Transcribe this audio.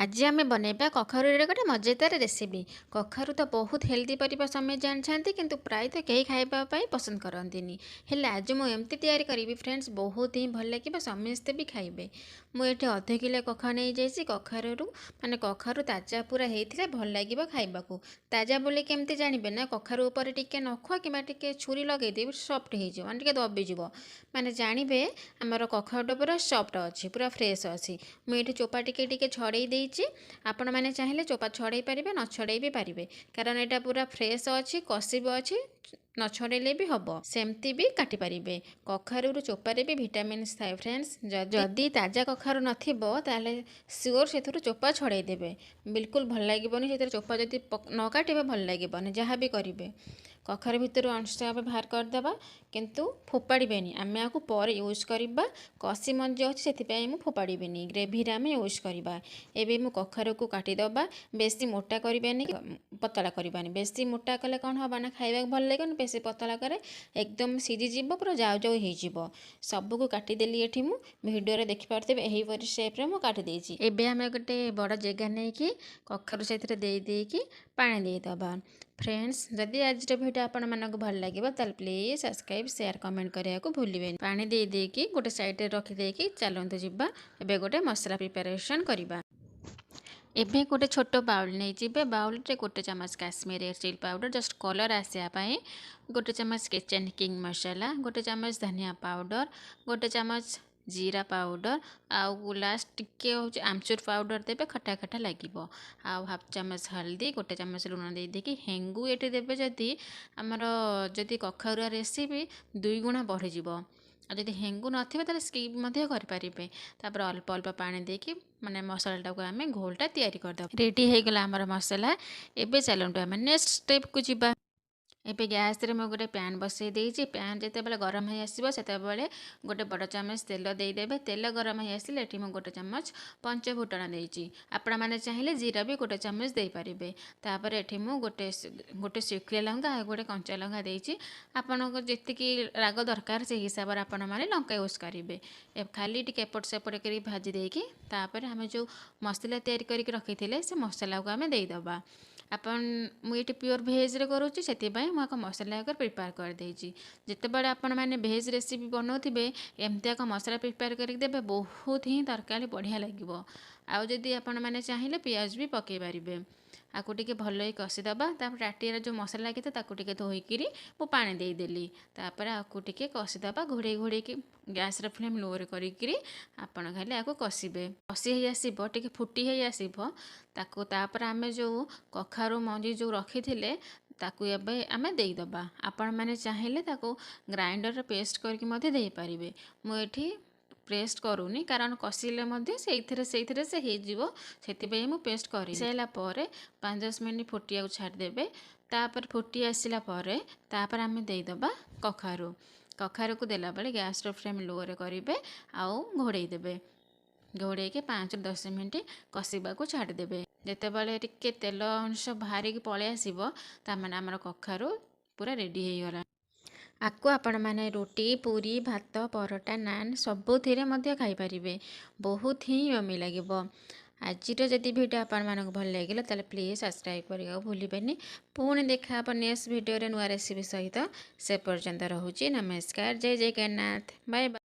आज आम बनैबा कखारू गोटे मजेदार रेसिपी। कखारू तो बहुत हेल्दी परिबा समय जानते किंतु प्रायतः कहीं खाइबापी पसंद करती हेल्ले आज मुझे तैयारी करी फ्रेंड्स बहुत ही भल लगे समस्ते भी खाइबे। मुझे अध किलो कखारू नहीं जाइए कखारू माने कखारू ताजा पूरा होता भल लगे खाइबा ताजा बोले केमती जानवे ना कखारू उपर टिके नख कि छुरी लगे सफ्ट हो माने दबिज माने जानवे आमर कखारूटा पूरा सफ्ट अच्छी पूरा फ्रेश अच्छी। मुझे चोपा टिके छड़े आपण मैंने चाहिए चोपा छड़े पारे न छड़े भी पारे कारण यहाँ पूरा फ्रेश अच्छी कषि भी अच्छी न छड़ेले भी हम सेमती भी काटी पारे। कखारू चोपारे भी विटामिन्स थाए फ्रेंड्स। जदि ताजा कखारू नाले सियोर से चोपा छड़े देवे बिल्कुल भल लगे से चोपा जदि न काटे भल लगे जहाँ भी करेंगे। कखारू भितर अंश बाहर करदे किंतु फोपाड़े आम आपको पर यूज करवा कषि मंजी अच्छी से फोपाड़े ग्रेवी आम यूज करवा। एवं मु कखारू को काटिदबा बेसी मोटा करवानी पतला करवानी बेसी मोटा कले कौन हम ना खाइबा भल लगे बेसी पतला करे एकदम सीझीज पूरा जाऊ जाऊ हो सबको काटिदेली ये भिडियो देखिपे यहीपरि सेप्रे मुझे काटिदेची। एबे आम गोटे बड़ जगह नहीं कि कखारू से देकी पानी देदबा। फ्रेंड्स जदि आज भिडियो आपण मानक भल लगे ताल प्लीज सब्सक्राइब शेयर कमेंट करने को भूलें। पानी देकी गोटे साइड रखिदेकी चलते जावा एबे गोटे मसला प्रिपरेशन करवा। एबे गोटे छोट बाउल नहीं जीवे बाउल रे गोटे चम्मच Kashmiri red chilli powder just colour आसापी गोटे चम्मच किचन किंग मसाला गोटे चम्मच धनिया पाउडर गोटे चम्मच जीरा पाउडर आउ लास्ट टिके हूँ आमचूर पाउडर देवे खटा खटा लगे आउ हाफ चम्मच हल्दी गोटे चम्मच लुण देदेकी हेंगू ये देवे जदि आमर जदि कखारुआ रेसिपी 2 गुणा बढ़ीज जदि हेंगू ना स्किप करें तापर अल्प अल्प पानी देकी माने मसलाटा को आम घोलटा तैयारी करदे रेडी हो गला आमर मसला। एबे चलतु आम नेक्स्ट स्टेप को जीवा। एबे गैस रे गोटे पैन बसई देइछि पैन जेते बेले गरम हो आसीबो सेते बेले गोटे बड़ चम्मच तेल देदेबे तेल गरम हो आसिले एठी मु गोटे चम्मच पंच फुटण देइछि आपण माने चाहिए जीरा भी गोटे चम्मच दे पारिबे। तापर एठी मु गोटे गोटे शुखिला लंका आ गोटे कंचा लंका देइछि आपण को जेतिकी राग दरकार से हिसाब रे आपण माने लंका यूज करिवे। खाली टिके एपट सेपट करी भाजी देकी तापर हम जो मसला तैयारी करके रखिथिले से मसला को आमे देई दबा। आपन मुझे प्योर भेज रे करूँगी से मुझे मसला प्रिपेयर कर देइछि। जितेबाला आपण मैंने भेज रेसिपी बनाऊे एमती एक मसला प्रिपेयर करके देवे बहुत ही तरकारी बढ़िया लगे। आउ जदि आपण मैंने चाहिए पियाज भी पकई पारे आपको टिके भल कषिदबा टाटिया जो मसला लगी टे धोईकी मु पानी देदेली तापर आपको टिके कषिदबा घोड़े घोड़े गैस फ्लेम लोरे करी आपण खाली आपको कषिबे कषि हो आसो टे फुटी हो आसो ताको तापर आम जो कखारू मंजी जो रखी थे ताकू एबे आमे देईदबा। आपण मैंने चाहिए ताको ग्राइंडर पेस्ट करके दे पारिबे मुझे पेस्ट करूनी कारण कषिले से होती मु पेस्ट कर सारा 5-10 मिनट फुटिया छाड़देवे तापर फुटी आसला तापर आमे देईदबा कखारू कखारू को देला बेले गैस फ्लेम लोरे करेंगे आउ घोड़े देवे घोड़े के 5-10 मिनट कषिबा को छाड़देवे जितेबाला टिके तेल अंश बाहर पलि आसो तार आमर कखारू पूरा रेडी हो गला। आपको आपण मैंने रोटी पूरी भात परोटा नान सबुथिरे मध्य खाई पारिबे बहुत ही यमी लगे। आज जदि भिडियो आपण मानक भल लगे ताले प्लीज सब्सक्राइब करने को भूलें। पुणी देखा नेक्स्ट भिडियो नुआ रेसिपी सहित से पर्यंत रोचे नमस्कार जय जगन्नाथ बाय बाय।